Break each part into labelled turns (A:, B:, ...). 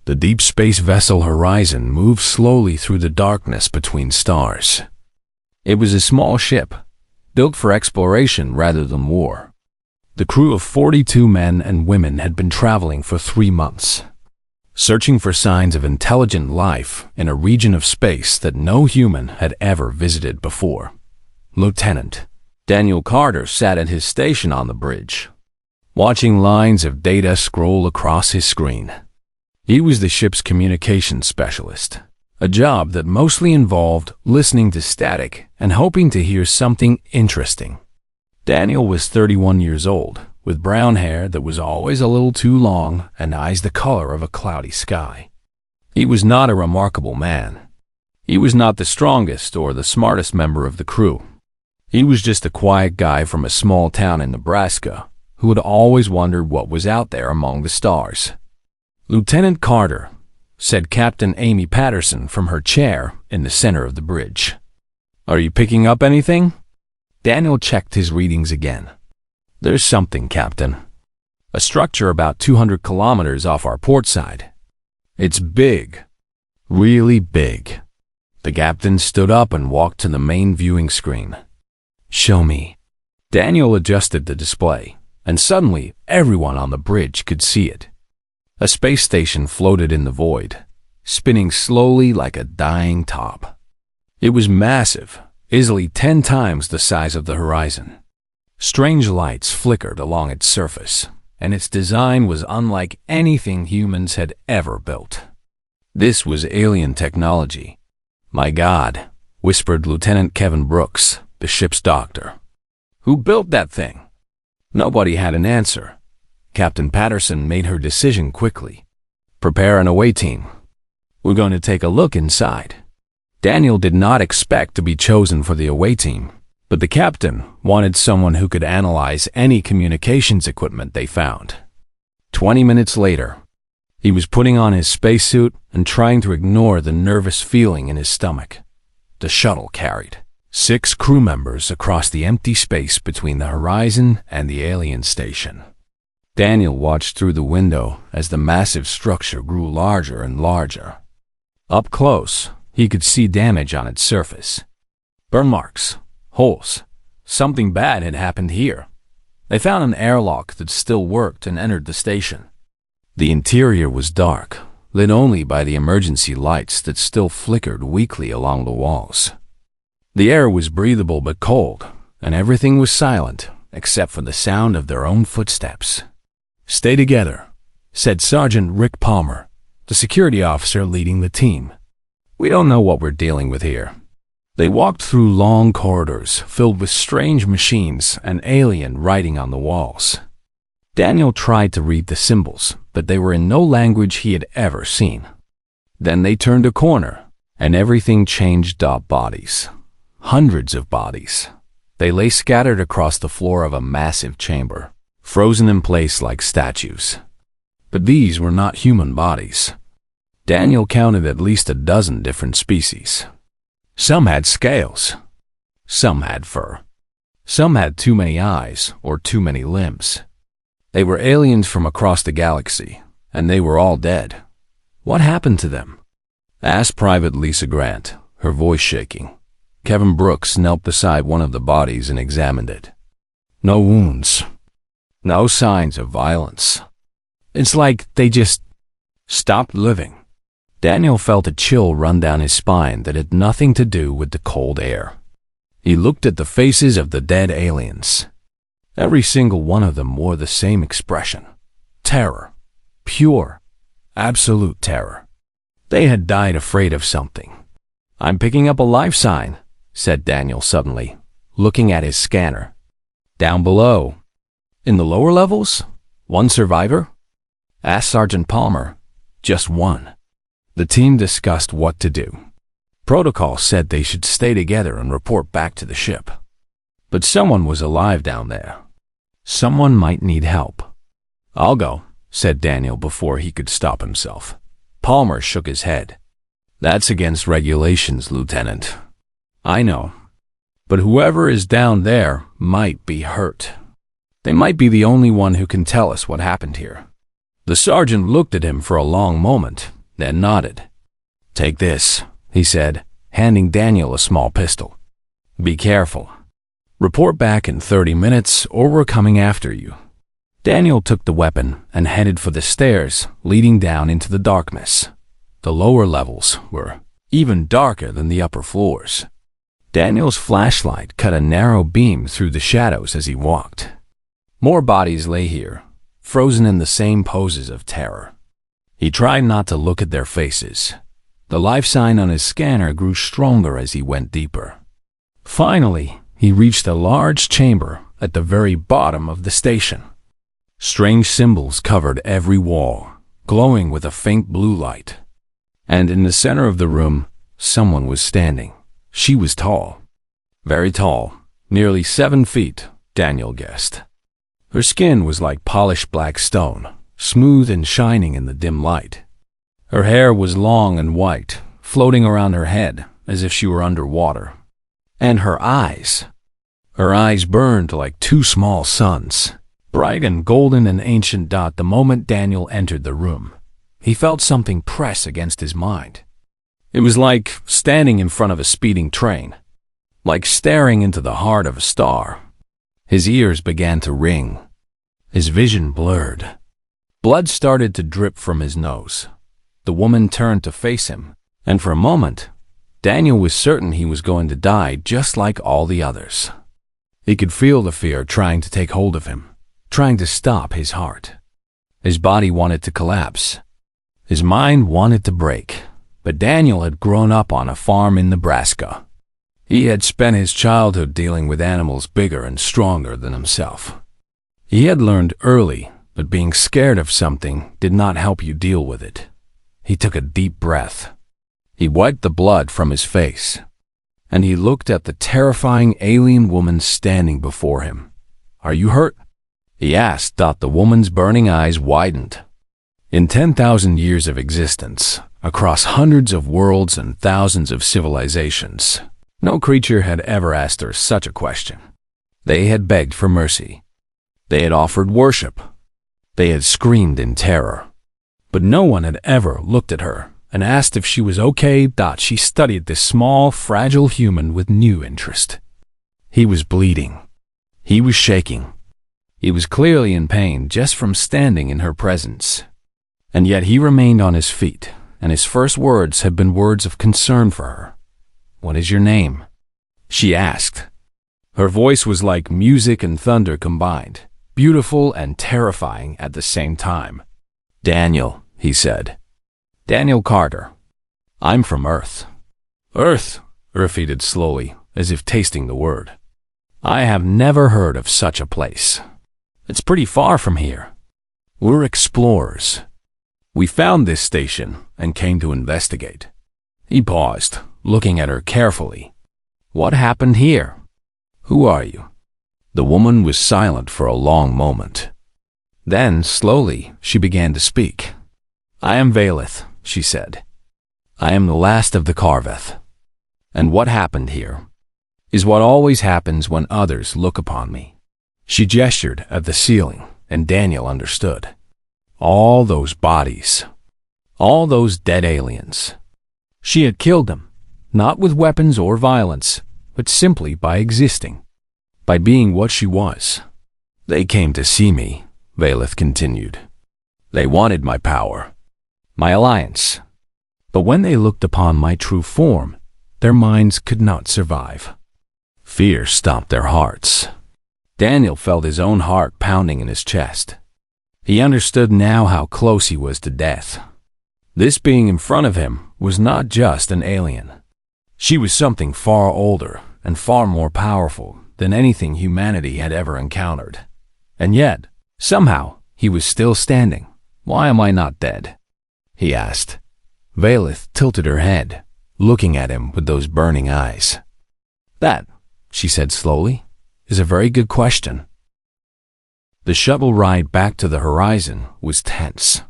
A: The deep space vessel Horizon moved slowly through the darkness between stars. It was a small ship, built for exploration rather than war. The crew of 42 men and women had been traveling for 3 months, searching for signs of intelligent life in a region of space that no human had ever visited before. Lieutenant Daniel Carter sat at his station on the bridge, watching lines of data scroll across his screen. He was the ship's communications specialist, a job that mostly involved listening to static and hoping to hear something interesting. Daniel was 31 years old, with brown hair that was always a little too long and eyes the color of a cloudy sky. He was not a remarkable man. He was not the strongest or the smartest member of the crew. He was just a quiet guy from a small town in Nebraska who had always wondered what was out there among the stars. "Lieutenant Carter," said Captain Amy Patterson from her chair in the center of the bridge. "Are you picking up anything?" Daniel checked his readings again. "There's something, Captain. A structure about 200 kilometers off our port side. It's big. Really big." The captain stood up and walked to the main viewing screen. "Show me." Daniel adjusted the display, and suddenly everyone on the bridge could see it. A space station floated in the void, spinning slowly like a dying top. It was massive, easily 10 times the size of the Horizon. Strange lights flickered along its surface, and its design was unlike anything humans had ever built. This was alien technology. "My God," whispered Lieutenant Kevin Brooks, the ship's doctor. "Who built that thing?" Nobody had an answer. Captain Patterson made her decision quickly. "Prepare an away team. We're going to take a look inside." Daniel did not expect to be chosen for the away team, but the captain wanted someone who could analyze any communications equipment they found. 20 minutes later, he was putting on his spacesuit and trying to ignore the nervous feeling in his stomach. The shuttle carried 6 crew members across the empty space between the Horizon and the alien station. Daniel watched through the window as the massive structure grew larger and larger. Up close, he could see damage on its surface. Burn marks, holes. Something bad had happened here. They found an airlock that still worked and entered the station. The interior was dark, lit only by the emergency lights that still flickered weakly along the walls. The air was breathable but cold, and everything was silent except for the sound of their own footsteps. "Stay together," said Sergeant Rick Palmer, the security officer leading the team. "We don't know what we're dealing with here." They walked through long corridors filled with strange machines and alien writing on the walls. Daniel tried to read the symbols, but they were in no language he had ever seen. Then they turned a corner, and everything changed. Bodies. Hundreds of bodies. They lay scattered across the floor of a massive chamber, frozen in place like statues. But these were not human bodies. Daniel counted at least a dozen different species. Some had scales. Some had fur. Some had too many eyes or too many limbs. They were aliens from across the galaxy, and they were all dead. What happened to them? Asked Private Lisa Grant, her voice shaking. Kevin Brooks knelt beside one of the bodies and examined it. No wounds. No signs of violence. It's like they just stopped living. Daniel felt a chill run down his spine that had nothing to do with the cold air. He looked at the faces of the dead aliens. Every single one of them wore the same expression. Terror. Pure, absolute terror. They had died afraid of something. "I'm picking up a life sign," said Daniel suddenly, looking at his scanner. "Down below." "In the lower levels? One survivor?" asked Sergeant Palmer. "Just one." The team discussed what to do. Protocol said they should stay together and report back to the ship. But someone was alive down there. Someone might need help. "I'll go," said Daniel before he could stop himself. Palmer shook his head. "That's against regulations, Lieutenant." "I know. But whoever is down there might be hurt. They might be the only one who can tell us what happened here." The sergeant looked at him for a long moment, then nodded. "Take this," he said, handing Daniel a small pistol. "Be careful. Report back in 30 minutes or we're coming after you." Daniel took the weapon and headed for the stairs leading down into the darkness. The lower levels were even darker than the upper floors. Daniel's flashlight cut a narrow beam through the shadows as he walked. More bodies lay here, frozen in the same poses of terror. He tried not to look at their faces. The life sign on his scanner grew stronger as he went deeper. Finally, he reached a large chamber at the very bottom of the station. Strange symbols covered every wall, glowing with a faint blue light. And in the center of the room, someone was standing. She was tall. Very tall, nearly 7 feet, Daniel guessed. Her skin was like polished black stone, smooth and shining in the dim light. Her hair was long and white, floating around her head as if she were underwater. And her eyes burned like 2 small suns, bright and golden and ancient. The moment Daniel entered the room, he felt something press against his mind. It was like standing in front of a speeding train, like staring into the heart of a star. His ears began to ring. His vision blurred. Blood started to drip from his nose. The woman turned to face him, and for a moment, Daniel was certain he was going to die just like all the others. He could feel the fear trying to take hold of him, trying to stop his heart. His body wanted to collapse. His mind wanted to break. But Daniel had grown up on a farm in Nebraska. He had spent his childhood dealing with animals bigger and stronger than himself. He had learned early that being scared of something did not help you deal with it. He took a deep breath. He wiped the blood from his face, and he looked at the terrifying alien woman standing before him. "Are you hurt?" he asked. The woman's burning eyes widened. In 10,000 years of existence, across hundreds of worlds and thousands of civilizations, no creature had ever asked her such a question. They had begged for mercy. They had offered worship. They had screamed in terror. But no one had ever looked at her and asked if she was okay. She studied this small, fragile human with new interest. He was bleeding. He was shaking. He was clearly in pain just from standing in her presence. And yet he remained on his feet, and his first words had been words of concern for her. "What is your name?" she asked. Her voice was like music and thunder combined, beautiful and terrifying at the same time. "Daniel," he said. "Daniel Carter. I'm from Earth." "Earth," repeated slowly, as if tasting the word. "I have never heard of such a place. It's pretty far from here. We're explorers. We found this station and came to investigate." He paused, looking at her carefully. "What happened here? Who are you?" The woman was silent for a long moment. Then, slowly, she began to speak. "I am Valeth," she said. "I am the last of the Carveth. And what happened here is what always happens when others look upon me." She gestured at the ceiling, and Daniel understood. All those bodies. All those dead aliens. She had killed them, not with weapons or violence, but simply by existing, by being what she was. "They came to see me," Valeth continued. "They wanted my power, my alliance. But when they looked upon my true form, their minds could not survive. Fear stopped their hearts." Daniel felt his own heart pounding in his chest. He understood now how close he was to death. This being in front of him was not just an alien. She was something far older and far more powerful than anything humanity had ever encountered. And yet, somehow, he was still standing. "Why am I not dead?" he asked. Valeth tilted her head, looking at him with those burning eyes. "That," she said slowly, "is a very good question." The shuttle ride back to the horizon was tense.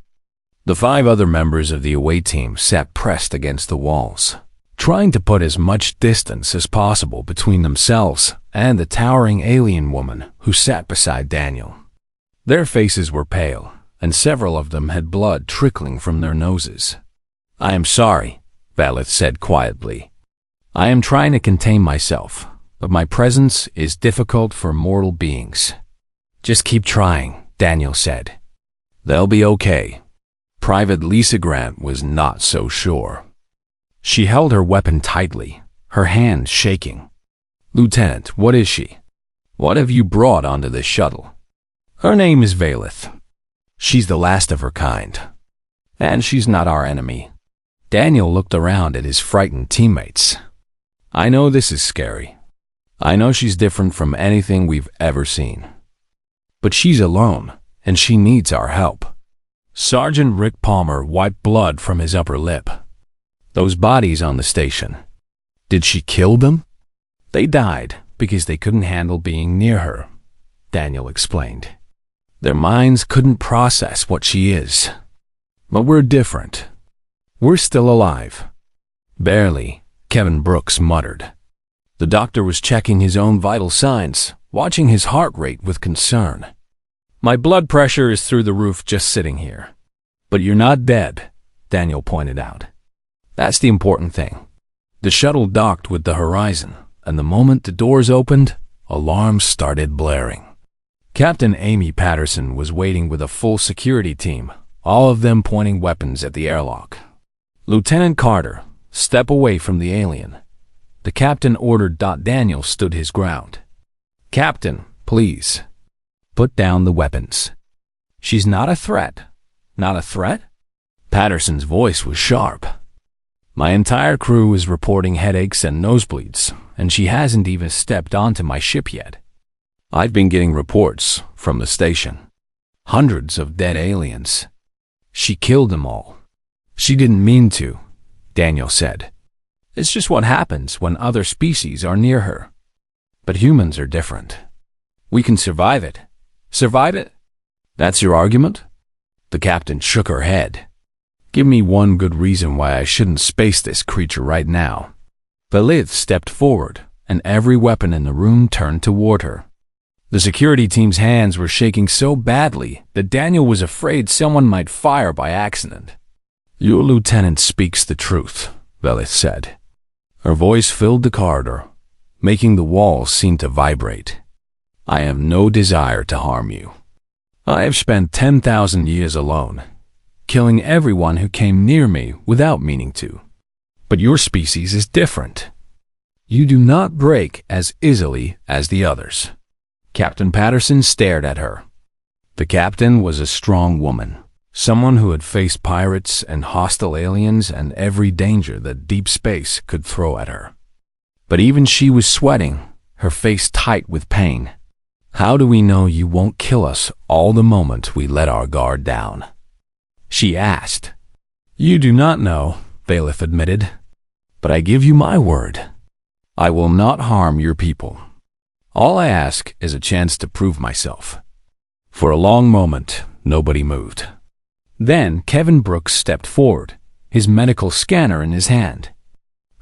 A: The 5 other members of the away team sat pressed against the walls, trying to put as much distance as possible between themselves and the towering alien woman who sat beside Daniel. Their faces were pale, and several of them had blood trickling from their noses. I am sorry, Valeth said quietly. I am trying to contain myself, but my presence is difficult for mortal beings. Just keep trying, Daniel said. They'll be okay. Private Lisa Grant was not so sure. She held her weapon tightly, her hand shaking. Lieutenant, what is she? What have you brought onto this shuttle? Her name is Valeth. She's the last of her kind. And she's not our enemy. Daniel looked around at his frightened teammates. I know this is scary. I know she's different from anything we've ever seen. But she's alone, and she needs our help. Sergeant Rick Palmer wiped blood from his upper lip. Those bodies on the station. Did she kill them? They died because they couldn't handle being near her, Daniel explained. Their minds couldn't process what she is. But we're different. We're still alive. Barely, Kevin Brooks muttered. The doctor was checking his own vital signs, watching his heart rate with concern. My blood pressure is through the roof just sitting here. But you're not dead, Daniel pointed out. That's the important thing. The shuttle docked with the horizon, and the moment the doors opened, alarms started blaring. Captain Amy Patterson was waiting with a full security team, all of them pointing weapons at the airlock. Lieutenant Carter, step away from the alien. The captain ordered. Daniel stood his ground. Captain, please. Put down the weapons. She's not a threat. Not a threat? Patterson's voice was sharp. My entire crew is reporting headaches and nosebleeds, and she hasn't even stepped onto my ship yet. I've been getting reports from the station. Hundreds of dead aliens. She killed them all. She didn't mean to, Daniel said. It's just what happens when other species are near her. But humans are different. We can survive it. Survive it? That's your argument? The captain shook her head. Give me one good reason why I shouldn't space this creature right now. Valeth stepped forward, and every weapon in the room turned toward her. The security team's hands were shaking so badly that Daniel was afraid someone might fire by accident. Your lieutenant speaks the truth, Valeth said. Her voice filled the corridor, making the walls seem to vibrate. I have no desire to harm you. I have spent 10,000 years alone, killing everyone who came near me without meaning to. But your species is different. You do not break as easily as the others. Captain Patterson stared at her. The captain was a strong woman, someone who had faced pirates and hostile aliens and every danger that deep space could throw at her. But even she was sweating, her face tight with pain. How do we know you won't kill us all the moment we let our guard down? She asked. You do not know, Valeth admitted, but I give you my word. I will not harm your people. All I ask is a chance to prove myself. For a long moment, nobody moved. Then Kevin Brooks stepped forward, his medical scanner in his hand.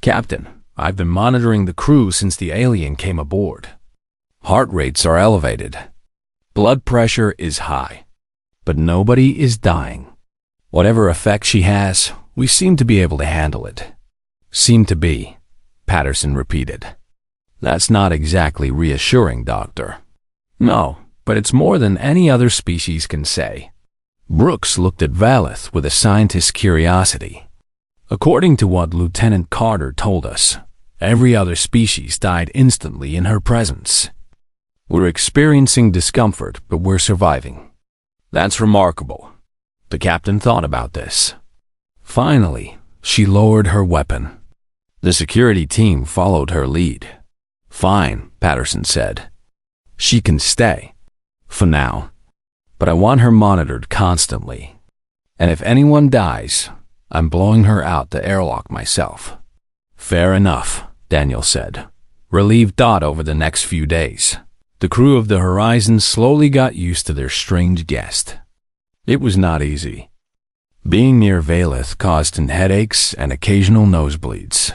A: Captain, I've been monitoring the crew since the alien came aboard. Heart rates are elevated. Blood pressure is high. But nobody is dying. Whatever effect she has, we seem to be able to handle it. Seem to be, Patterson repeated. That's not exactly reassuring, Doctor. No, but it's more than any other species can say. Brooks looked at Valeth with a scientist's curiosity. According to what Lieutenant Carter told us, every other species died instantly in her presence. We're experiencing discomfort, but we're surviving. That's remarkable. The captain thought about this. Finally, she lowered her weapon. The security team followed her lead. Fine, Patterson said. She can stay. For now. But I want her monitored constantly. And if anyone dies, I'm blowing her out the airlock myself. Fair enough, Daniel said. Relieved. Over the next few days, the crew of the Horizon slowly got used to their strange guest. It was not easy. Being near Valeth caused headaches and occasional nosebleeds.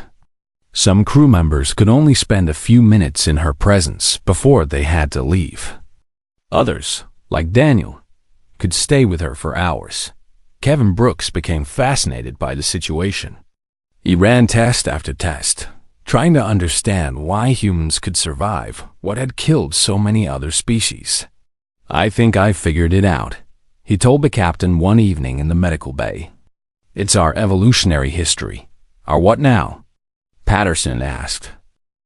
A: Some crew members could only spend a few minutes in her presence before they had to leave. Others, like Daniel, could stay with her for hours. Kevin Brooks became fascinated by the situation. He ran test after test, trying to understand why humans could survive what had killed so many other species. "I think I figured it out," he told the captain one evening in the medical bay. "It's our evolutionary history." "Our what now?" Patterson asked.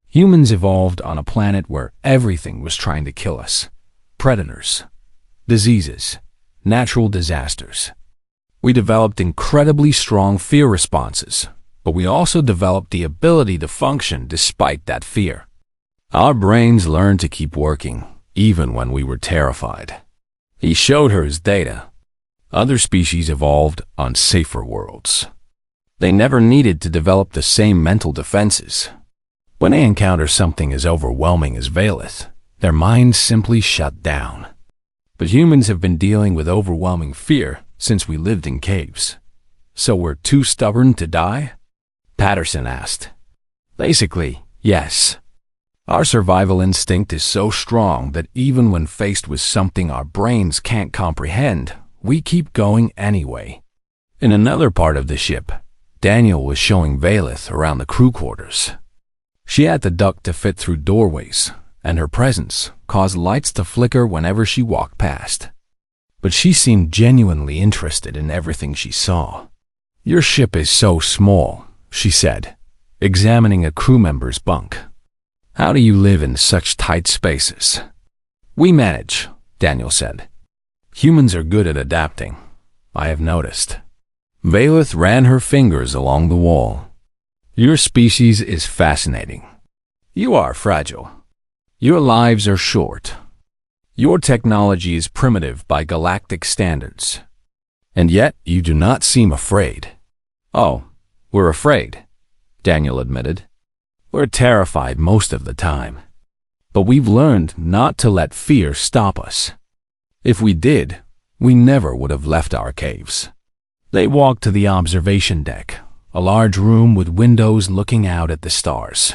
A: "Humans evolved on a planet where everything was trying to kill us. Predators, diseases, natural disasters. We developed incredibly strong fear responses, but we also developed the ability to function despite that fear. Our brains learned to keep working, even when we were terrified." He showed her his data. Other species evolved on safer worlds. They never needed to develop the same mental defenses. When they encounter something as overwhelming as Valeth, their minds simply shut down. But humans have been dealing with overwhelming fear since we lived in caves. "So we're too stubborn to die?" Patterson asked. "Basically, yes. Our survival instinct is so strong that even when faced with something our brains can't comprehend, we keep going anyway." In another part of the ship, Daniel was showing Valeth around the crew quarters. She had to duck to fit through doorways, and her presence caused lights to flicker whenever she walked past. But she seemed genuinely interested in everything she saw. "Your ship is so small," she said, examining a crew member's bunk. "How do you live in such tight spaces?" "We manage," Daniel said. "Humans are good at adapting, I have noticed." Valeth ran her fingers along the wall. "Your species is fascinating. You are fragile. Your lives are short. Your technology is primitive by galactic standards. And yet you do not seem afraid." "Oh, we're afraid," Daniel admitted. "We're terrified most of the time. But we've learned not to let fear stop us. If we did, we never would have left our caves." They walked to the observation deck, a large room with windows looking out at the stars.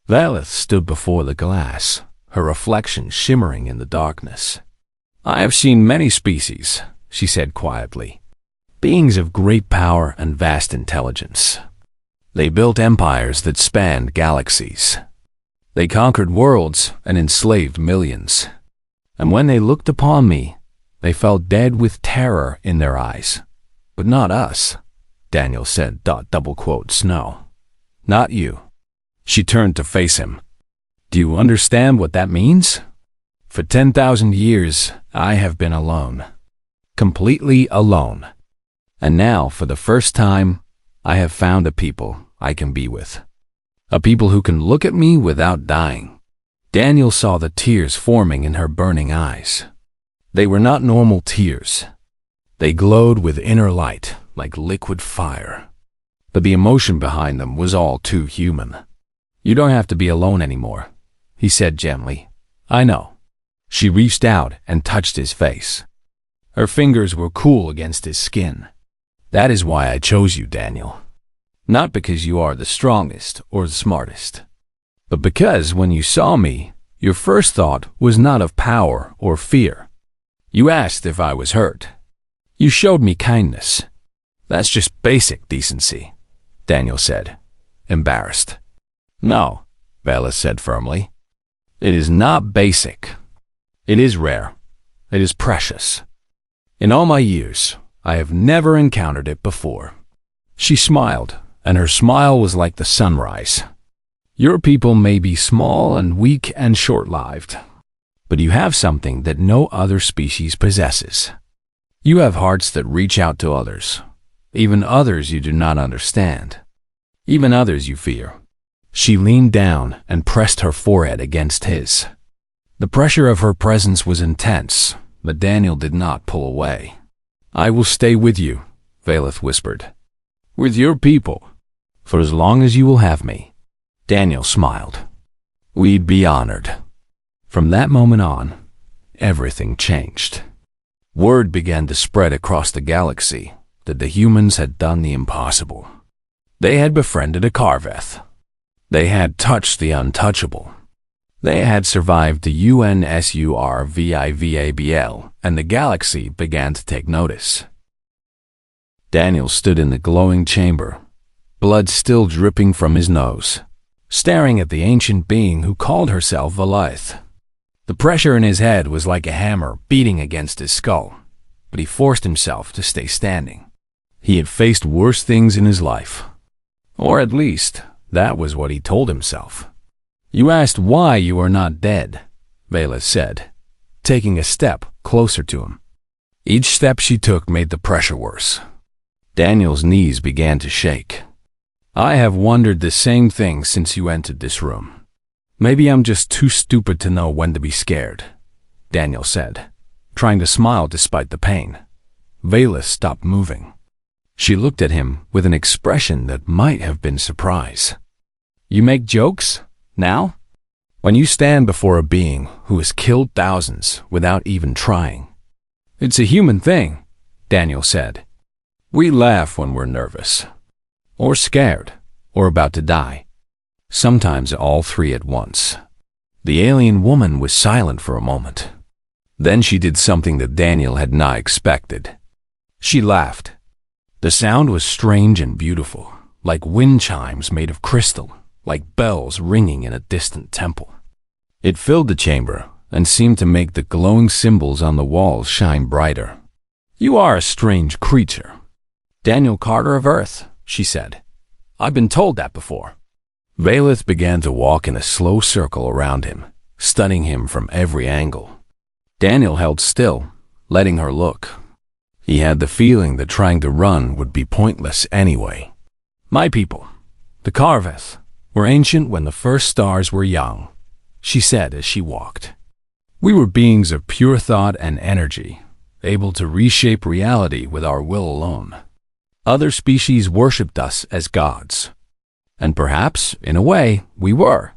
A: Valeth stood before the glass, her reflection shimmering in the darkness. "I have seen many species," she said quietly. "Beings of great power and vast intelligence. They built empires that spanned galaxies. They conquered worlds and enslaved millions. And when they looked upon me, they felt dead with terror in their eyes. But not us," Daniel said, "No. Not you." She turned to face him. "Do you understand what that means? For 10,000 years, I have been alone. Completely alone. And now, for the first time, I have found a people I can be with. A people who can look at me without dying." Daniel saw the tears forming in her burning eyes. They were not normal tears. They glowed with inner light, like liquid fire. But the emotion behind them was all too human. "You don't have to be alone anymore," he said gently. "I know." She reached out and touched his face. Her fingers were cool against his skin. "That is why I chose you, Daniel. Not because you are the strongest or the smartest, but because when you saw me, your first thought was not of power or fear. You asked if I was hurt. You showed me kindness. That's just basic decency," Daniel said, embarrassed. "No," Valeth said firmly. "It is not basic. It is rare. It is precious. In all my years, I have never encountered it before." She smiled, and her smile was like the sunrise. "Your people may be small and weak and short-lived, but you have something that no other species possesses. You have hearts that reach out to others, even others you do not understand, even others you fear." She leaned down and pressed her forehead against his. The pressure of her presence was intense, but Daniel did not pull away. "I will stay with you," Valeth whispered. "With your people, for as long as you will have me." Daniel smiled. "We'd be honored." From that moment on, everything changed. Word began to spread across the galaxy that the humans had done the impossible. They had befriended a Carveth. They had touched the untouchable. They had survived the UNSURVIVABL, and the galaxy began to take notice. Daniel stood in the glowing chamber, blood still dripping from his nose, staring at the ancient being who called herself Valith. The pressure in his head was like a hammer beating against his skull, but he forced himself to stay standing. He had faced worse things in his life. Or at least, that was what he told himself. "You asked why you are not dead," Valith said, taking a step closer to him. Each step she took made the pressure worse. Daniel's knees began to shake. "I have wondered the same thing since you entered this room. Maybe I'm just too stupid to know when to be scared," Daniel said, trying to smile despite the pain. Valith stopped moving. She looked at him with an expression that might have been surprise. "You make jokes? Now? When you stand before a being who has killed thousands without even trying." "It's a human thing," Daniel said. "We laugh when we're nervous, or scared, or about to die. Sometimes all three at once." The alien woman was silent for a moment. Then she did something that Daniel had not expected. She laughed. The sound was strange and beautiful, like wind chimes made of crystal, like bells ringing in a distant temple. It filled the chamber and seemed to make the glowing symbols on the walls shine brighter. "You are a strange creature. Daniel Carter of Earth," she said. "I've been told that before." Valith began to walk in a slow circle around him, studying him from every angle. Daniel held still, letting her look. He had the feeling that trying to run would be pointless anyway. "My people, the Carveth, were ancient when the first stars were young," she said as she walked. "We were beings of pure thought and energy, able to reshape reality with our will alone. Other species worshipped us as gods. And perhaps, in a way, we were.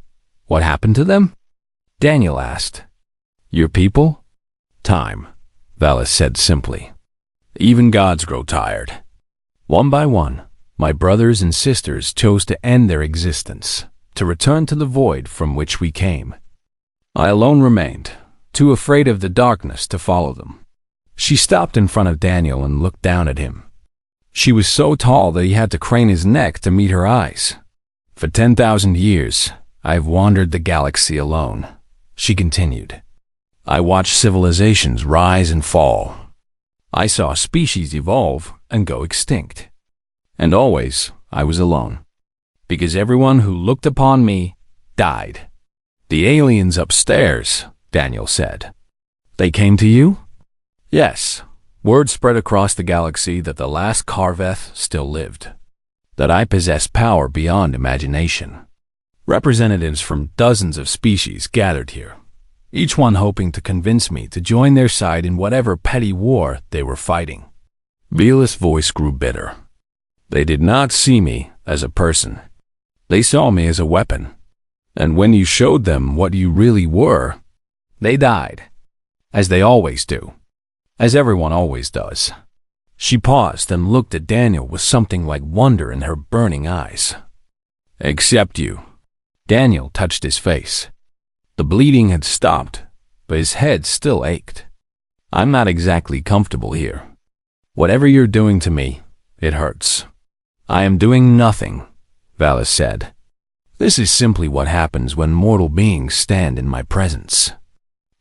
A: What happened to them?" Daniel asked. "Your people?" "Time," Valith said simply. "Even gods grow tired. One by one, my brothers and sisters chose to end their existence, to return to the void from which we came. I alone remained, too afraid of the darkness to follow them." She stopped in front of Daniel and looked down at him. She was so tall that he had to crane his neck to meet her eyes. "For 10,000 years, I've wandered the galaxy alone," she continued. "I watched civilizations rise and fall. I saw species evolve and go extinct. And always, I was alone. Because everyone who looked upon me died." "The aliens upstairs," Daniel said. "They came to you?" "Yes. Word spread across the galaxy that the last Carveth still lived, that I possess power beyond imagination. Representatives from dozens of species gathered here, each one hoping to convince me to join their side in whatever petty war they were fighting." Valith's voice grew bitter. "They did not see me as a person. They saw me as a weapon. And when you showed them what you really were, they died. As they always do. As everyone always does." She paused and looked at Daniel with something like wonder in her burning eyes. "Except you." Daniel touched his face. The bleeding had stopped, but his head still ached. "I'm not exactly comfortable here. Whatever you're doing to me, it hurts." "I am doing nothing," Valith said. "This is simply what happens when mortal beings stand in my presence.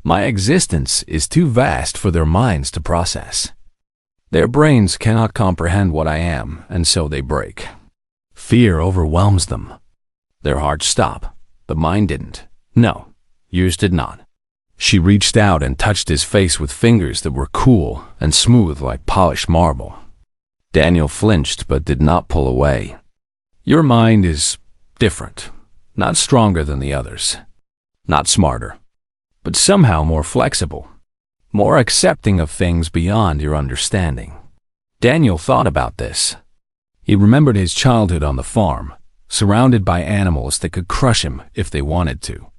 A: My existence is too vast for their minds to process. Their brains cannot comprehend what I am, and so they break. Fear overwhelms them. Their hearts stop, but mine didn't. No, yours did not." She reached out and touched his face with fingers that were cool and smooth like polished marble. Daniel flinched but did not pull away. "Your mind is different, not stronger than the others, not smarter, but somehow more flexible. More accepting of things beyond your understanding." Daniel thought about this. He remembered his childhood on the farm, surrounded by animals that could crush him if they wanted to.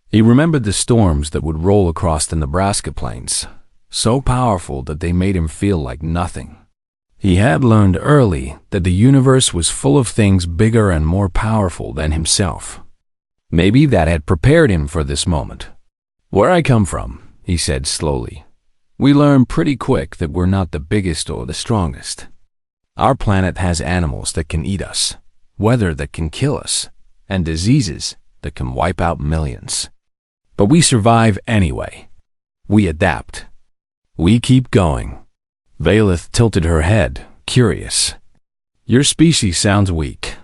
A: He remembered the storms that would roll across the Nebraska plains, so powerful that they made him feel like nothing. He had learned early that the universe was full of things bigger and more powerful than himself. Maybe that had prepared him for this moment. "Where I come from," he said slowly, "we learn pretty quick that we're not the biggest or the strongest. Our planet has animals that can eat us, weather that can kill us, and diseases that can wipe out millions. But we survive anyway. We adapt. We keep going. Valeth tilted her head, curious. Your species sounds weak.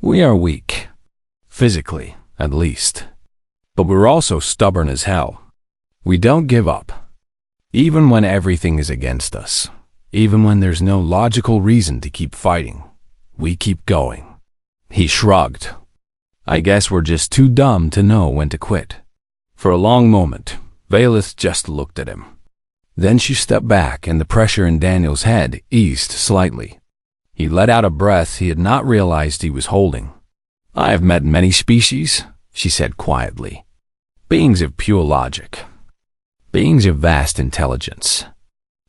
A: We are weak. Physically, at least. But we're also stubborn as hell. We don't give up. Even when everything is against us. Even when there's no logical reason to keep fighting. We keep going. He shrugged. I guess we're just too dumb to know when to quit. For a long moment, Valeth just looked at him. Then she stepped back and the pressure in Daniel's head eased slightly. He let out a breath he had not realized he was holding. I have met many species, she said quietly. Beings of pure logic. Beings of vast intelligence.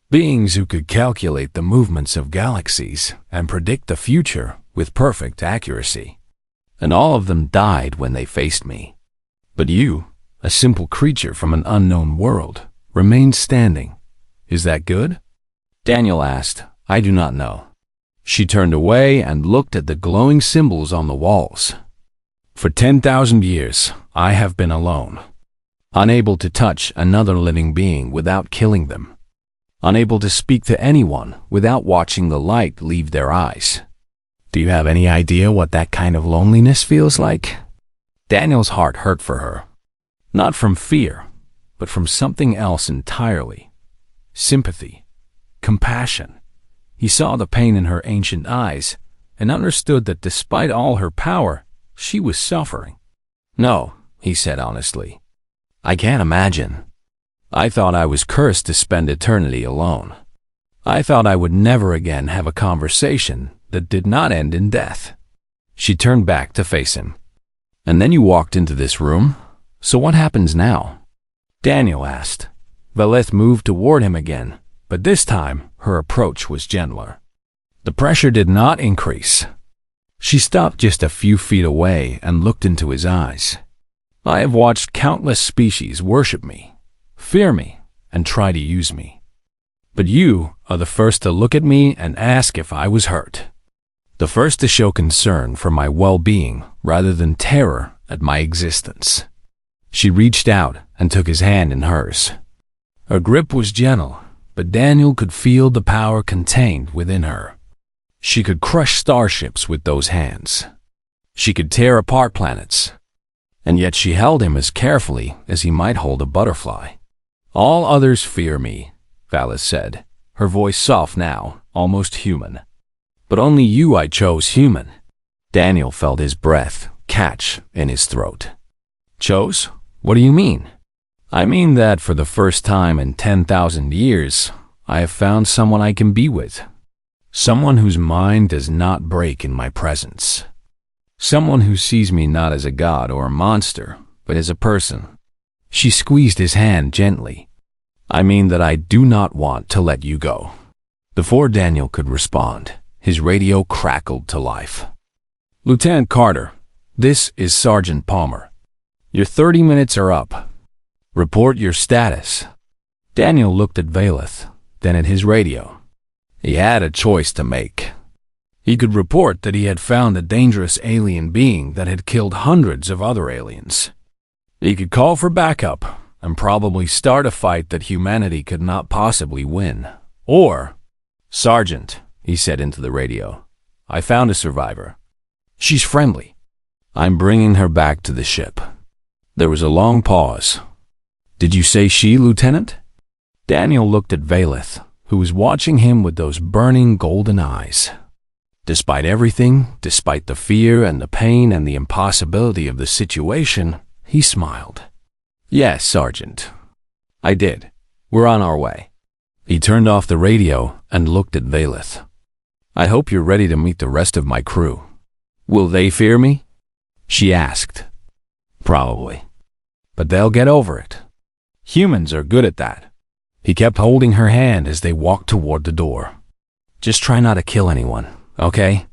A: Beings who could calculate the movements of galaxies and predict the future with perfect accuracy. And all of them died when they faced me. But you, a simple creature from an unknown world, remained standing. Is that good? Daniel asked. I do not know. She turned away and looked at the glowing symbols on the walls. For 10,000 years, I have been alone. Unable to touch another living being without killing them. Unable to speak to anyone without watching the light leave their eyes. Do you have any idea what that kind of loneliness feels like? Daniel's heart hurt for her. Not from fear, but from something else entirely. Sympathy. Compassion. He saw the pain in her ancient eyes and understood that despite all her power, she was suffering. No, he said honestly. I can't imagine. I thought I was cursed to spend eternity alone. I thought I would never again have a conversation that did not end in death. She turned back to face him. And then you walked into this room? So what happens now? Daniel asked. Valeth moved toward him again, but this time her approach was gentler. The pressure did not increase. She stopped just a few feet away and looked into his eyes. I have watched countless species worship me, fear me, and try to use me. But you are the first to look at me and ask if I was hurt. The first to show concern for my well-being rather than terror at my existence. She reached out and took his hand in hers. Her grip was gentle, but Daniel could feel the power contained within her. She could crush starships with those hands. She could tear apart planets. And yet she held him as carefully as he might hold a butterfly. All others fear me, Valeth said, her voice soft now, almost human. But only you I chose human. Daniel felt his breath catch in his throat. Chose? What do you mean? I mean that for the first time in 10,000 years, I have found someone I can be with. Someone whose mind does not break in my presence. Someone who sees me not as a god or a monster, but as a person. She squeezed his hand gently. I mean that I do not want to let you go. Before Daniel could respond, his radio crackled to life. Lieutenant Carter, this is Sergeant Palmer. Your 30 minutes are up. Report your status. Daniel looked at Valeth, then at his radio. He had a choice to make. He could report that he had found a dangerous alien being that had killed hundreds of other aliens. He could call for backup and probably start a fight that humanity could not possibly win. Or, Sergeant, he said into the radio, I found a survivor. She's friendly. I'm bringing her back to the ship. There was a long pause. Did you say she, Lieutenant? Daniel looked at Valeth, who was watching him with those burning golden eyes. Despite everything, despite the fear and the pain and the impossibility of the situation, he smiled. Yes, Sergeant. I did. We're on our way. He turned off the radio and looked at Valeth. I hope you're ready to meet the rest of my crew. Will they fear me? She asked. Probably. But they'll get over it. Humans are good at that. He kept holding her hand as they walked toward the door. Just try not to kill anyone, okay?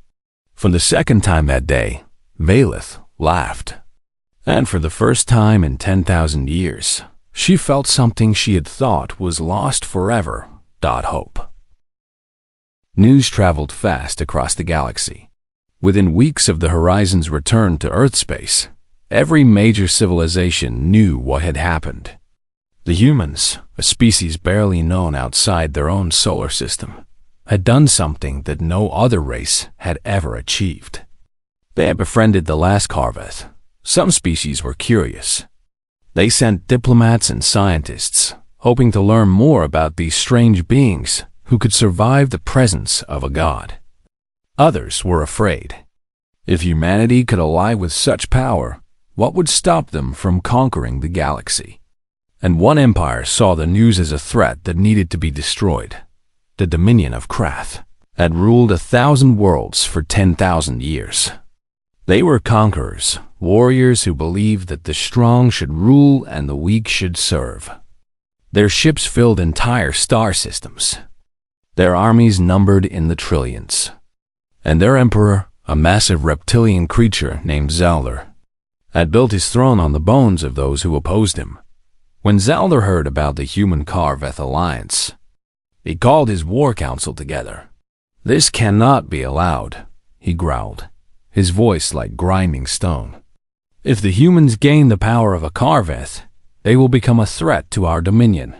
A: For the second time that day, Valeth laughed. And for the first time in 10,000 years, she felt something she had thought was lost forever. Hope. News traveled fast across the galaxy. Within weeks of the Horizon's return to Earth space, every major civilization knew what had happened. The humans, a species barely known outside their own solar system, had done something that no other race had ever achieved. They had befriended the last Carveth. Some species were curious. They sent diplomats and scientists, hoping to learn more about these strange beings who could survive the presence of a god. Others were afraid. If humanity could ally with such power, what would stop them from conquering the galaxy? And one empire saw the news as a threat that needed to be destroyed. The Dominion of Krath had ruled 1,000 worlds for 10,000 years. They were conquerors, warriors who believed that the strong should rule and the weak should serve. Their ships filled entire star systems. Their armies numbered in the trillions. And their emperor, a massive reptilian creature named Zaldar, had built his throne on the bones of those who opposed him. When Zaldar heard about the human Carveth alliance, he called his war council together. "This cannot be allowed," he growled, his voice like grinding stone. "If the humans gain the power of a Carveth, they will become a threat to our dominion.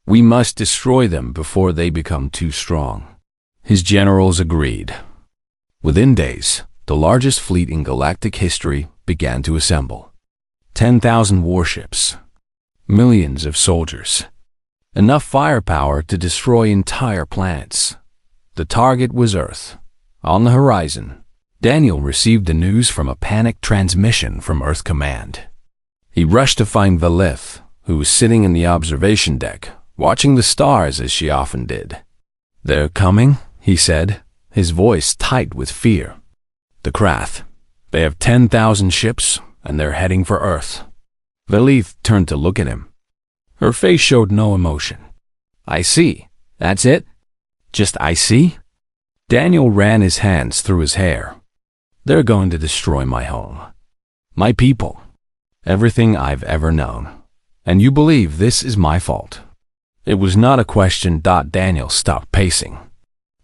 A: We must destroy them before they become too strong." His generals agreed. Within days, the largest fleet in galactic history began to assemble. 10,000 warships, millions of soldiers, enough firepower to destroy entire planets. The target was Earth. On the horizon, Daniel received the news from a panicked transmission from Earth Command. He rushed to find Valith, who was sitting in the observation deck, watching the stars as she often did. "They're coming," he said, his voice tight with fear. "The Krath. They have 10,000 ships, and they're heading for Earth." Valith turned to look at him. Her face showed no emotion. "I see. That's it? Just I see?" Daniel ran his hands through his hair. "They're going to destroy my home, my people, everything I've ever known. And you believe this is my fault?" It was not a question. Daniel stopped pacing.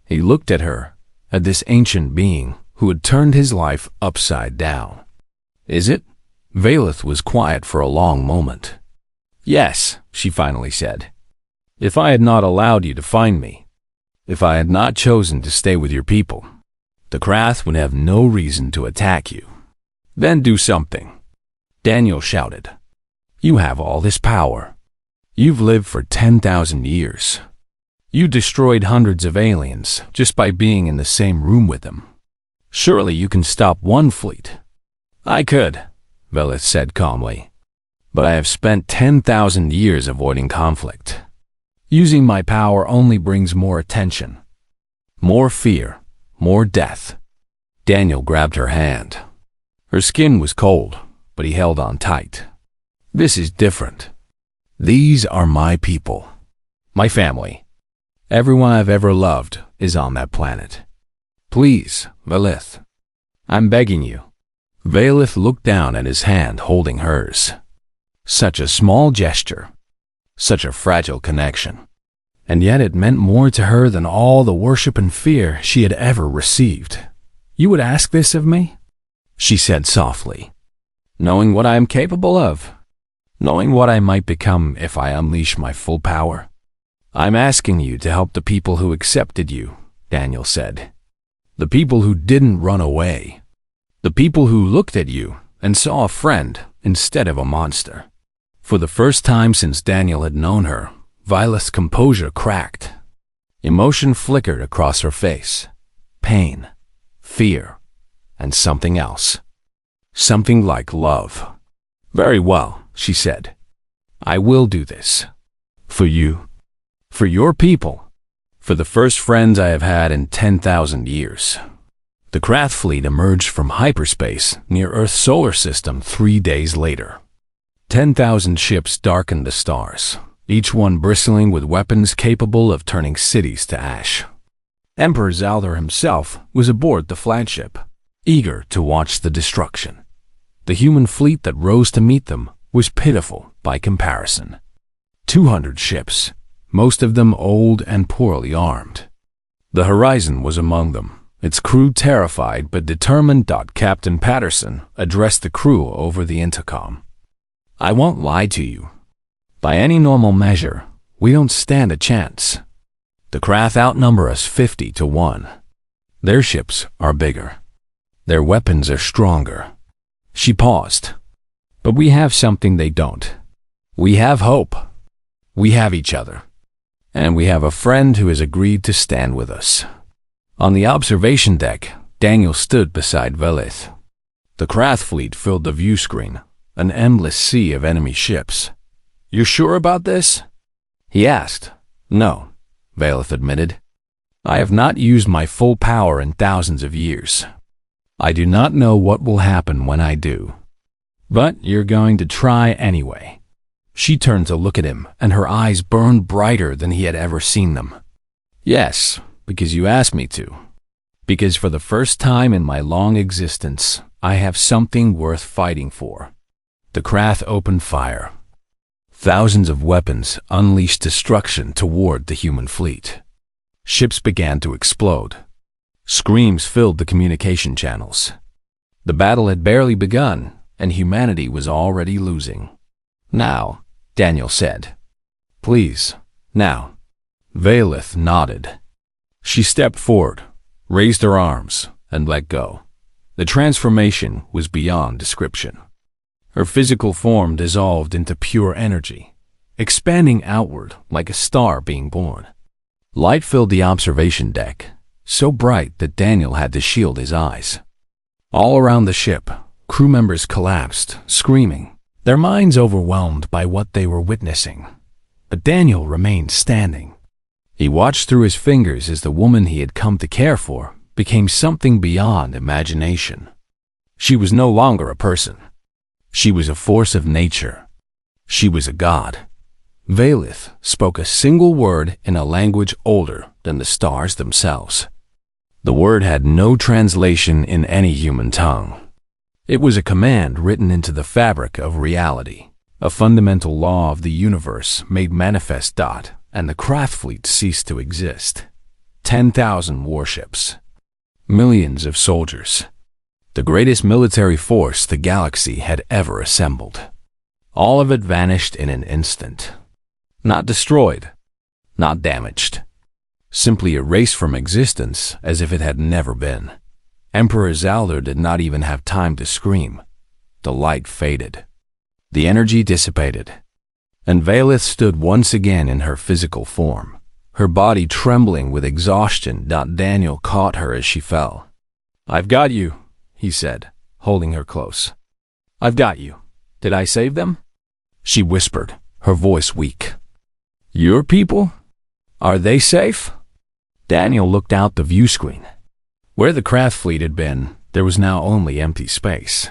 A: He looked at her, at this ancient being who had turned his life upside down. "Is it?" Valith was quiet for a long moment. "Yes," she finally said. "If I had not allowed you to find me, if I had not chosen to stay with your people, the Krath would have no reason to attack you." "Then do something," Daniel shouted. "You have all this power. You've lived for 10,000 years. You destroyed hundreds of aliens just by being in the same room with them. Surely you can stop one fleet." "I could," Valith said calmly. "But I have spent 10,000 years avoiding conflict. Using my power only brings more attention, more fear, more death." Daniel grabbed her hand. Her skin was cold, but he held on tight. "This is different. These are my people, my family. Everyone I've ever loved is on that planet. Please, Valith, I'm begging you." Valith looked down at his hand holding hers. Such a small gesture, such a fragile connection. And yet it meant more to her than all the worship and fear she had ever received. "You would ask this of me?" she said softly. "Knowing what I am capable of, knowing what I might become if I unleash my full power." "I'm asking you to help the people who accepted you," Daniel said. "The people who didn't run away. The people who looked at you and saw a friend instead of a monster." For the first time since Daniel had known her, Valith's composure cracked. Emotion flickered across her face. Pain, fear, and something else. Something like love. "Very well," she said. "I will do this. For you. For your people. For the first friends I have had in 10,000 years." The Krath fleet emerged from hyperspace near Earth's solar system 3 days later. 10,000 ships darkened the stars, each one bristling with weapons capable of turning cities to ash. Emperor Zaldar himself was aboard the flagship, eager to watch the destruction. The human fleet that rose to meet them was pitiful by comparison. 200 ships, most of them old and poorly armed. The Horizon was among them, its crew terrified but determined. Captain Patterson addressed the crew over the intercom. "I won't lie to you. By any normal measure, we don't stand a chance. The craft outnumber us 50 to 1. Their ships are bigger. Their weapons are stronger." She paused. "But we have something they don't. We have hope. We have each other. And we have a friend who has agreed to stand with us." On the observation deck, Daniel stood beside Velith. The craft fleet filled the view screen, an endless sea of enemy ships. "You're sure about this?" he asked. "No," Velith admitted. "I have not used my full power in thousands of years. I do not know what will happen when I do. But you're going to try anyway." She turned to look at him, and her eyes burned brighter than he had ever seen them. "Yes, because you asked me to. Because for the first time in my long existence, I have something worth fighting for." The craft opened fire. Thousands of weapons unleashed destruction toward the human fleet. Ships began to explode. Screams filled the communication channels. The battle had barely begun, and humanity was already losing. "Now," Daniel said. "Please, now." Velith nodded. She stepped forward, raised her arms, and let go. The transformation was beyond description. Her physical form dissolved into pure energy, expanding outward like a star being born. Light filled the observation deck, so bright that Daniel had to shield his eyes. All around the ship, crew members collapsed, screaming, their minds overwhelmed by what they were witnessing. But Daniel remained standing. He watched through his fingers as the woman he had come to care for became something beyond imagination. She was no longer a person. She was a force of nature. She was a god. Velith spoke a single word in a language older than the stars themselves. The word had no translation in any human tongue. It was a command written into the fabric of reality, a fundamental law of the universe made manifest. And the craft fleet ceased to exist. 10,000 warships. Millions of soldiers. The greatest military force the galaxy had ever assembled. All of it vanished in an instant. Not destroyed, not damaged. Simply erased from existence as if it had never been. Emperor Zaldar did not even have time to scream. The light faded. The energy dissipated. And Velith stood once again in her physical form, her body trembling with exhaustion. Daniel caught her as she fell. "I've got you," he said, holding her close. "I've got you. Did I save them?" She whispered, her voice weak. "Your people? Are they safe?" Daniel looked out the view screen. Where the craft fleet had been, there was now only empty space.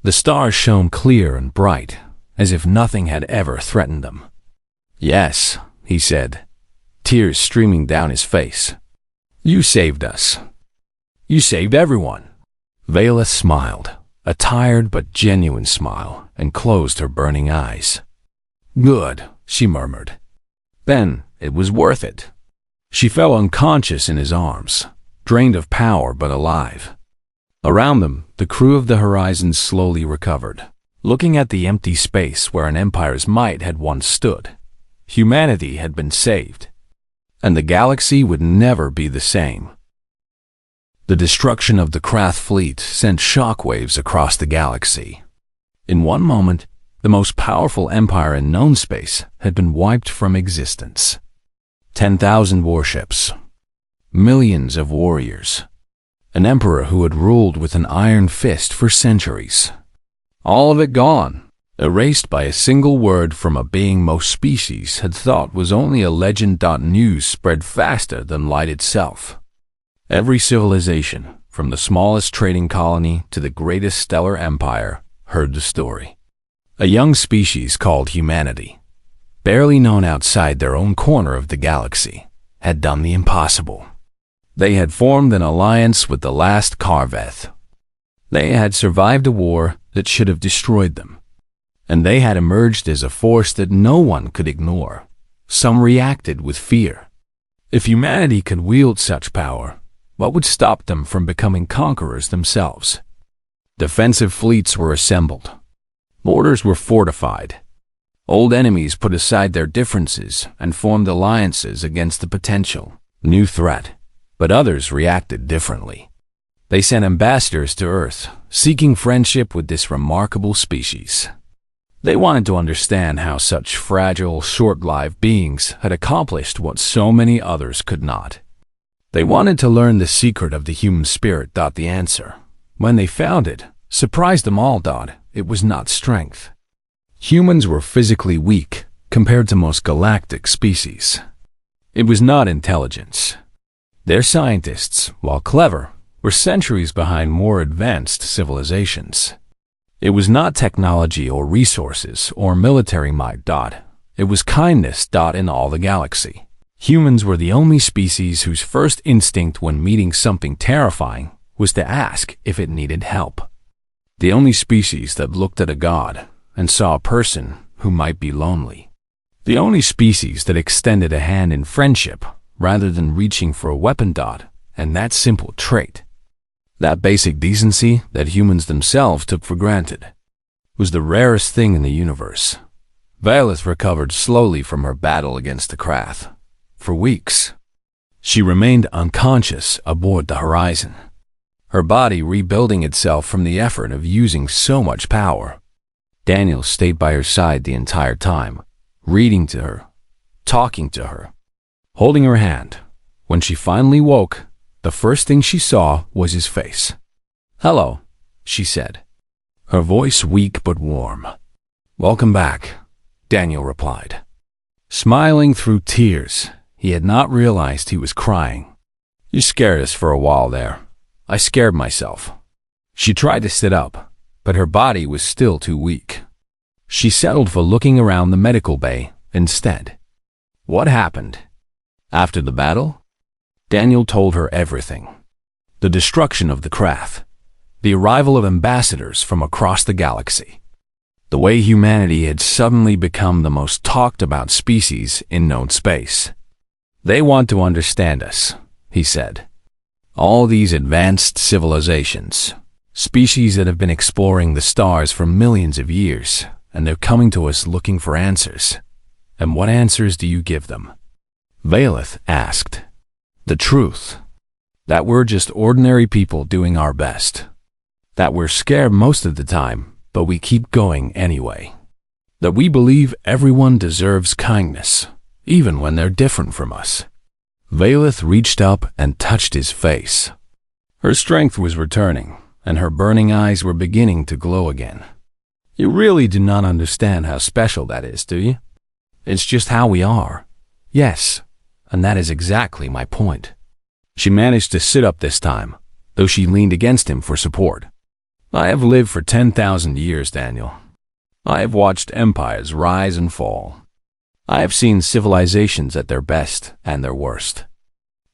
A: The stars shone clear and bright, as if nothing had ever threatened them. "Yes," he said, tears streaming down his face. "You saved us. You saved everyone." Velith smiled, a tired but genuine smile, and closed her burning eyes. "Good," she murmured. "Then it was worth it." She fell unconscious in his arms, drained of power but alive. Around them, the crew of the Horizon slowly recovered, looking at the empty space where an empire's might had once stood. Humanity had been saved, and the galaxy would never be the same. The destruction of the craft fleet sent shockwaves across the galaxy. In one moment, the most powerful empire in known space had been wiped from existence. 10,000 warships, millions of warriors, an emperor who had ruled with an iron fist for centuries. All of it gone, erased by a single word from a being most species had thought was only a legend. News spread faster than light itself. Every civilization, from the smallest trading colony to the greatest stellar empire, heard the story. A young species called humanity, barely known outside their own corner of the galaxy, had done the impossible. They had formed an alliance with the last Karveth. They had survived a war that should have destroyed them, and they had emerged as a force that no one could ignore. Some reacted with fear, If humanity could wield such power, what would stop them from becoming conquerors themselves? Defensive fleets were assembled. Borders were fortified. Old enemies put aside their differences and formed alliances against the potential new threat. But others reacted differently. They sent ambassadors to Earth, seeking friendship with this remarkable species. They wanted to understand how such fragile, short-lived beings had accomplished what so many others could not. They wanted to learn the secret of the human spirit. The answer, when they found it, surprised them all. It was not strength. Humans were physically weak compared to most galactic species. It was not intelligence. Their scientists, while clever, were centuries behind more advanced civilizations. It was not technology or resources or military might. It was kindness. In all the galaxy, humans were the only species whose first instinct when meeting something terrifying was to ask if it needed help. The only species that looked at a god and saw a person who might be lonely. The only species that extended a hand in friendship rather than reaching for a weapon. And that simple trait, that basic decency that humans themselves took for granted, was the rarest thing in the universe. Valeth recovered slowly from her battle against the Krath. For weeks, she remained unconscious aboard the horizon, her body rebuilding itself from the effort of using so much power. Daniel stayed by her side the entire time, reading to her, talking to her, holding her hand. When she finally woke, the first thing she saw was his face. "Hello," she said, her voice weak but warm. "Welcome back," Daniel replied, smiling through tears. He had not realized he was crying. "You scared us for a while there. I scared myself." She tried to sit up, but her body was still too weak. She settled for looking around the medical bay instead. What happened? After the battle? Daniel told her everything. The destruction of the Krath, the arrival of ambassadors from across the galaxy, the way humanity had suddenly become the most talked about species in known space. "They want to understand us," he said. "All these advanced civilizations, species that have been exploring the stars for millions of years, and they're coming to us looking for answers. And what answers do you give them?" Valeth asked. "The truth. That we're just ordinary people doing our best. That we're scared most of the time, but we keep going anyway. That we believe everyone deserves kindness, even when they're different from us." Valeth reached up and touched his face. Her strength was returning, and her burning eyes were beginning to glow again. "You really do not understand how special that is, do you? It's just how we are." "Yes, and that is exactly my point." She managed to sit up this time, though she leaned against him for support. "I have lived for 10,000 years, Daniel. I have watched empires rise and fall. I have seen civilizations at their best and their worst.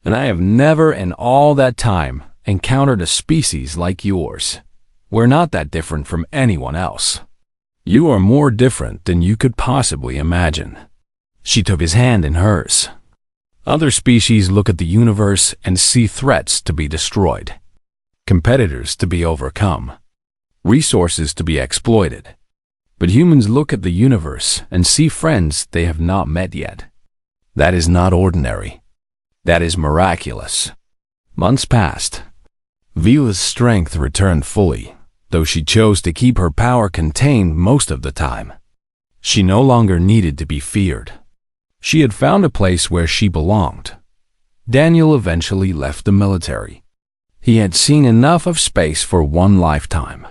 A: And I have never in all that time encountered a species like yours. We're not that different from anyone else. You are more different than you could possibly imagine." She took his hand in hers. "Other species look at the universe and see threats to be destroyed, competitors to be overcome, resources to be exploited. But humans look at the universe and see friends they have not met yet. That is not ordinary. That is miraculous." Months passed. Vila's strength returned fully, though she chose to keep her power contained most of the time. She no longer needed to be feared. She had found a place where she belonged. Daniel eventually left the military. He had seen enough of space for one lifetime.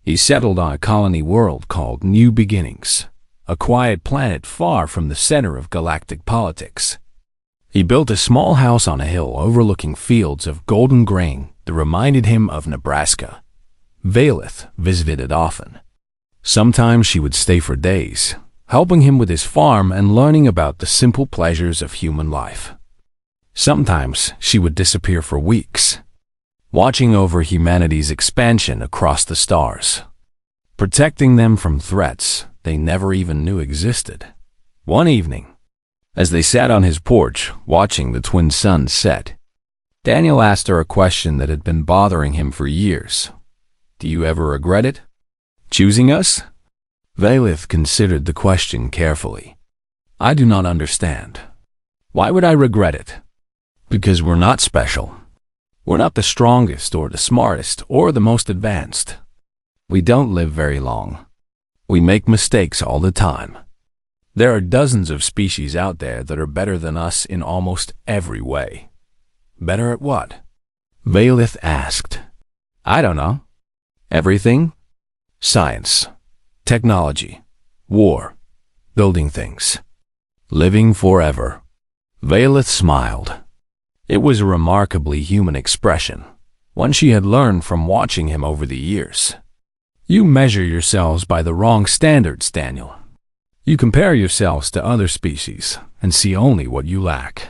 A: He settled on a colony world called New Beginnings, a quiet planet far from the center of galactic politics. He built a small house on a hill overlooking fields of golden grain that reminded him of Nebraska. Valeth visited it often. Sometimes she would stay for days, helping him with his farm and learning about the simple pleasures of human life. Sometimes she would disappear for weeks, watching over humanity's expansion across the stars, protecting them from threats they never even knew existed. One evening, As they sat on his porch, watching the twin suns set, Daniel asked her a question that had been bothering him for years. "Do you ever regret it? Choosing us?" Valith considered the question carefully. "I do not understand. Why would I regret it? Because we're not special. We're not the strongest or the smartest or the most advanced. We don't live very long. We make mistakes all the time. There are dozens of species out there that are better than us in almost every way." "Better at what?" Valith asked. "I don't know. Everything? Science, technology, war, building things, living forever." Valith smiled. It was a remarkably human expression, one she had learned from watching him over the years. "You measure yourselves by the wrong standards, Daniel. You compare yourselves to other species and see only what you lack.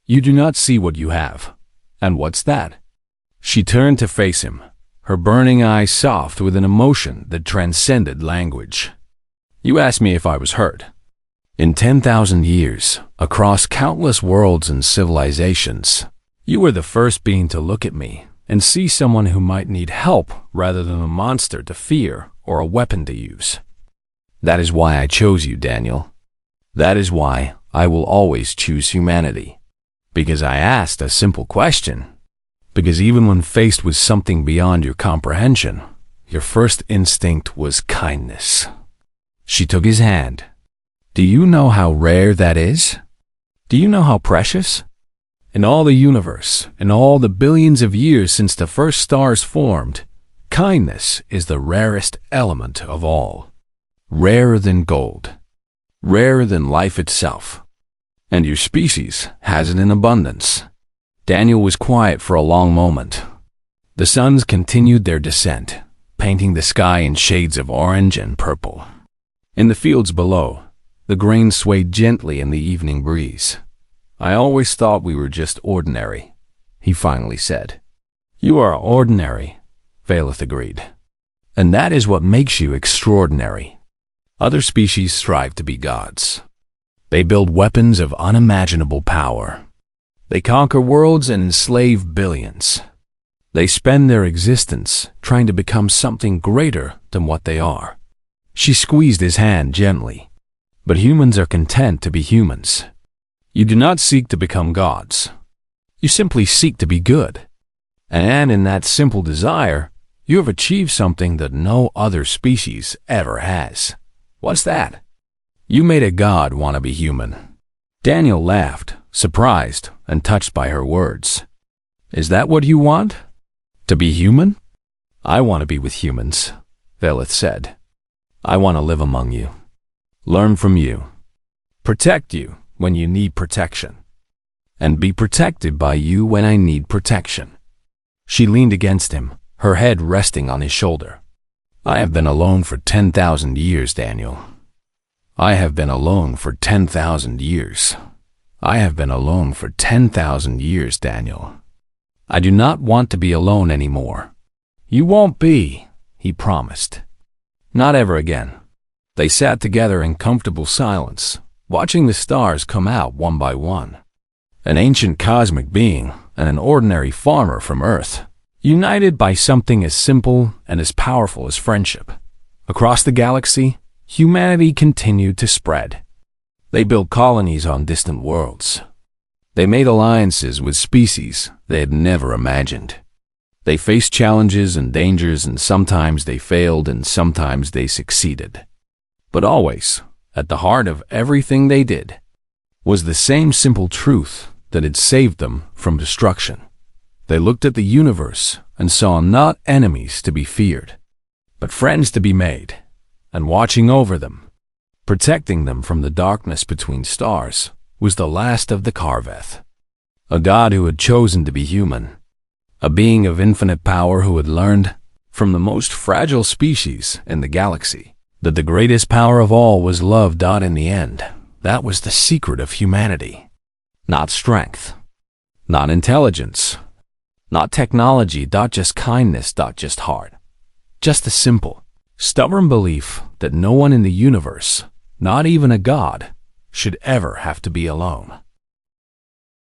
A: You do not see what you have. And what's that?" She turned to face him, her burning eyes soft with an emotion that transcended language. "You asked me if I was hurt. In 10,000 years, across countless worlds and civilizations, you were the first being to look at me and see someone who might need help rather than a monster to fear or a weapon to use. That is why I chose you, Daniel. That is why I will always choose humanity. Because I asked a simple question. Because even when faced with something beyond your comprehension, your first instinct was kindness." She took his hand. "Do you know how rare that is? Do you know how precious? In all the universe, in all the billions of years since the first stars formed, kindness is the rarest element of all. Rarer than gold. Rarer than life itself. And your species has it in abundance." Daniel was quiet for a long moment. The suns continued their descent, painting the sky in shades of orange and purple. In the fields below, the grain swayed gently in the evening breeze. "I always thought we were just ordinary," he finally said. "You are ordinary," Valith agreed. "And that is what makes you extraordinary. Other species strive to be gods. They build weapons of unimaginable power. They conquer worlds and enslave billions. They spend their existence trying to become something greater than what they are." She squeezed his hand gently. "But humans are content to be humans. You do not seek to become gods. You simply seek to be good. And in that simple desire, you have achieved something that no other species ever has. What's that? You made a god want to be human." Daniel laughed, surprised and touched by her words. "Is that what you want? To be human?" "I want to be with humans," Valith said. "I want to live among you. Learn from you. Protect you when you need protection. And be protected by you when I need protection." She leaned against him, her head resting on his shoulder. "I have been alone for 10,000 years, Daniel. I have been alone for 10,000 years. I have been alone for 10,000 years, Daniel. I do not want to be alone anymore." "You won't be," he promised. "Not ever again." They sat together in comfortable silence, watching the stars come out one by one. An ancient cosmic being and an ordinary farmer from Earth, united by something as simple and as powerful as friendship. Across the galaxy, humanity continued to spread. They built colonies on distant worlds. They made alliances with species they had never imagined. They faced challenges and dangers, and sometimes they failed and sometimes they succeeded. But always, at the heart of everything they did, was the same simple truth that had saved them from destruction. They looked at the universe and saw not enemies to be feared, but friends to be made, and watching over them, protecting them from the darkness between stars, was the last of the Karveth. A god who had chosen to be human, a being of infinite power who had learned from the most fragile species in the galaxy that the greatest power of all was love. In the end, that was the secret of humanity. Not strength, not intelligence, not technology, not just kindness, not just heart. Just a simple, stubborn belief that no one in the universe, not even a god, should ever have to be alone.